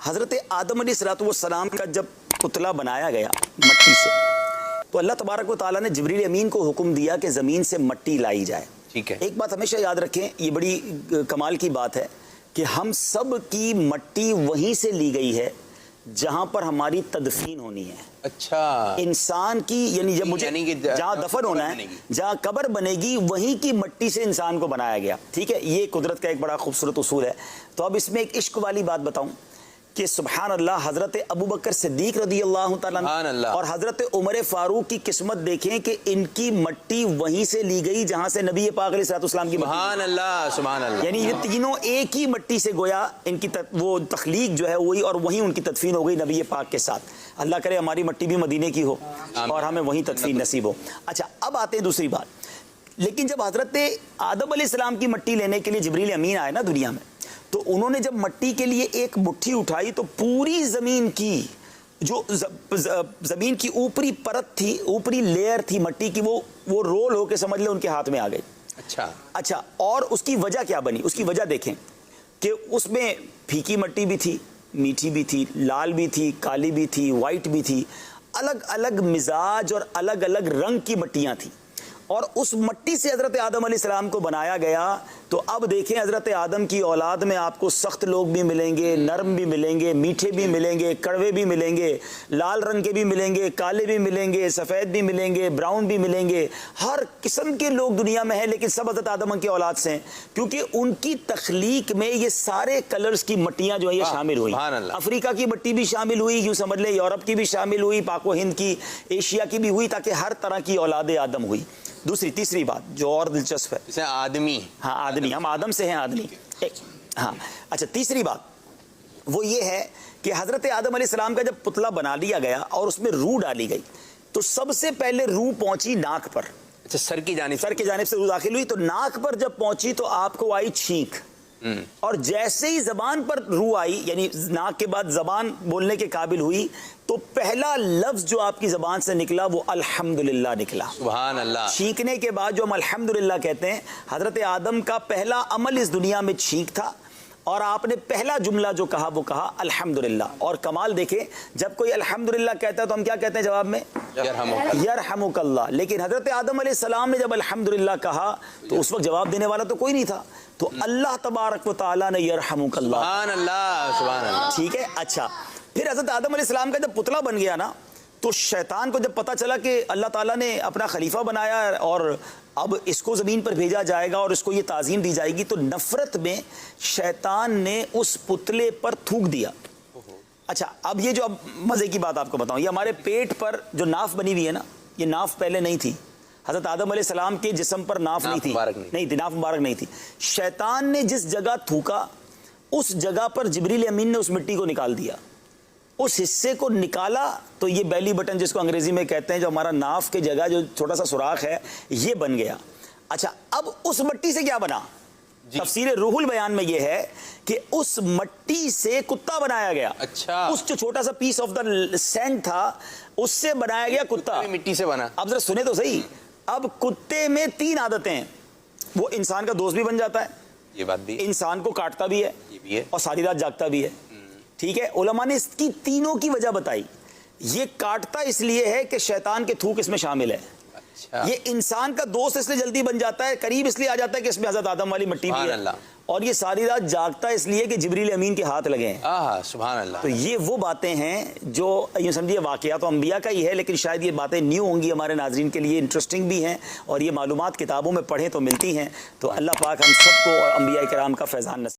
حضرت آدم علیہ کا جب پتلا بنایا گیا مٹی سے، تو اللہ تبارک و تعالیٰ نے جبریل امین کو حکم دیا کہ زمین سے مٹی لائی جائے. ٹھیک ہے. ایک بات ہمیشہ یاد رکھیں، یہ بڑی کمال کی بات ہے کہ ہم سب کی مٹی وہیں سے لی گئی ہے جہاں پر ہماری تدفین ہونی ہے. اچھا. انسان کی یعنی جب مجھے جہاں دفن ہونا ہے، جہاں قبر بنے گی، وہیں کی مٹی سے انسان کو بنایا گیا. ٹھیک ہے، یہ قدرت کا ایک بڑا خوبصورت اصول ہے. تو اب اس میں ایک عشق والی بات بتاؤں کہ سبحان اللہ، حضرت ابو بکر صدیق رضی اللہ تعالیٰ اور حضرت عمر فاروق کی قسمت دیکھیں کہ ان کی مٹی وہیں سے لی گئی جہاں سے نبی پاک علیہ السلام کی سبحان اللہ سبحان اللہ، یعنی یہ تینوں ایک ہی مٹی سے گویا ان کی وہ تخلیق جو ہے وہی، اور وہیں ان کی تدفین ہو گئی نبی پاک کے ساتھ. اللہ کرے ہماری مٹی بھی مدینے کی ہو اور ہمیں وہیں تدفین نصیب ہو. اچھا، اب آتے ہیں دوسری بات. لیکن جب حضرت آدم علیہ السلام کی مٹی لینے کے لیے جبریل امین آئے نا دنیا میں، تو انہوں نے جب مٹی کے لیے ایک مٹھی اٹھائی تو پوری زمین کی جو زمین کی اوپری پرت تھی، اوپری لیئر تھی مٹی کی، وہ رول ہو کے سمجھ لیں ان کے ہاتھ میں آ گئی. اچھا، اور اس کی وجہ کیا بنی؟ اس کی وجہ دیکھیں کہ اس میں پھیکی مٹی بھی تھی، میٹھی بھی تھی، لال بھی تھی، کالی بھی تھی، وائٹ بھی تھی، الگ الگ مزاج اور الگ الگ رنگ کی مٹیاں تھیں. اور اس مٹی سے حضرت آدم علیہ السلام کو بنایا گیا. تو اب دیکھیں حضرت آدم کی اولاد میں آپ کو سخت لوگ بھی ملیں گے، نرم بھی ملیں گے، میٹھے بھی ملیں گے، کڑوے بھی ملیں گے، لال رنگ کے بھی ملیں گے، کالے بھی ملیں گے، سفید بھی ملیں گے، براؤن بھی ملیں گے. ہر قسم کے لوگ دنیا میں ہیں، لیکن سب حضرت آدم کی اولاد سے ہیں، کیونکہ ان کی تخلیق میں یہ سارے کلرز کی مٹیاں جو ہیں یہ شامل ہوئی. افریقہ کی مٹی بھی شامل ہوئی، یوں سمجھ لیں یورپ کی بھی شامل ہوئی، پاک و ہند کی، ایشیا کی بھی ہوئی، تاکہ ہر طرح کی اولاد آدم ہوئی. تیسری بات جو اور دلچسپ ہے، آدمی، ہاں آدمی، ہم آدم سے ہیں آدمی. ہاں اچھا، تیسری بات وہ یہ ہے کہ حضرت آدم علیہ السلام کا جب پتلا بنا لیا گیا اور اس میں روح ڈالی گئی، تو سب سے پہلے روح پہنچی ناک پر. اچھا، سر کی جانب سے روح داخل ہوئی، تو ناک پر جب پہنچی تو آپ کو آئی چھینک، اور جیسے ہی زبان پر روح آئی، یعنی ناک کے بعد زبان بولنے کے قابل ہوئی، تو پہلا لفظ جو آپ کی زبان سے نکلا وہ الحمدللہ نکلا. سبحان اللہ. چھینکنے کے بعد جو ہم الحمدللہ کہتے ہیں، حضرت آدم کا پہلا عمل اس دنیا میں چھینک تھا، اور آپ نے پہلا جملہ جو کہا وہ کہا الحمدللہ. اور کمال دیکھیں، جب کوئی الحمدللہ کہتا ہے تو ہم کیا کہتے ہیں جواب میں؟ یرحمک اللہ. لیکن حضرت آدم علیہ السلام نے جب الحمدللہ کہا تو اس وقت جواب دینے والا تو کوئی نہیں تھا، تو اللہ تبارک و تعالیٰ نے یرحمک اللہ. سبحان اللہ سبحان اللہ. ٹھیک ہے. اچھا، پھر حضرت آدم علیہ السلام کا جب پتلا بن گیا نا، تو شیطان کو جب پتا چلا کہ اللہ تعالیٰ نے اپنا خلیفہ بنایا اور اب اس کو زمین پر بھیجا جائے گا اور اس کو یہ تعظیم دی جائے گی، تو نفرت میں شیطان نے اس پتلے پر تھوک دیا. اچھا، اب یہ جو اب مزے کی بات آپ کو بتاؤں، یہ ہمارے پیٹ پر جو ناف بنی ہوئی ہے نا، یہ ناف پہلے نہیں تھی. حضرت آدم علیہ السلام کے جسم پر ناف نہیں تھی، ناف مبارک نہیں تھی. شیطان نے جس جگہ تھوکا اس جگہ پر جبریل امین نے اس مٹی کو نکال دیا. اس حصے کو نکالا تو یہ بیلی بٹن جس کو انگریزی میں کہتے ہیں، جو ہمارا ناف کے جگہ جو چھوٹا سا سوراخ ہے، یہ بن گیا. اچھا، اب اس مٹی سے کیا بنا؟ تفسیر روح البیان میں یہ ہے کہ اس مٹی سے کتا بنایا گیا. اچھا، اس جو چھوٹا سا پیس آف دا سینڈ تھا اس سے بنایا گیا کتا. مٹی سے بنا. اب ذرا سنیں تو صحیح. اب کتے میں 3 عادتیں ہیں. وہ انسان کا دوست بھی بن جاتا ہے، یہ بات بھی، انسان کو کاٹتا بھی ہے، یہ بھی ہے، اور ساری رات جاگتا بھی ہے. ٹھیک ہے، علماء نے اس کی تینوں کی وجہ بتائی. یہ کاٹتا اس لیے ہے کہ شیطان کے تھوک اس میں شامل ہے. یہ انسان کا دوست اس لیے جلدی بن جاتا ہے، قریب اس لیے آ جاتا ہے کہ اس میں حضرت آدم والی مٹی بھی ہے. اور یہ ساری رات جاگتا ہے اس لیے کہ جبریل امین کے ہاتھ لگے ہیں. سبحان اللہ. تو یہ وہ باتیں ہیں جو یہ سمجھیے واقعہ تو انبیاء کا ہی ہے، لیکن شاید یہ باتیں نیو ہوں گی ہمارے ناظرین کے لیے، انٹرسٹنگ بھی ہیں، اور یہ معلومات کتابوں میں پڑھیں تو ملتی ہیں. تو اللہ پاک ہم سب کو اور انبیاء کرام کا فیضان نصیب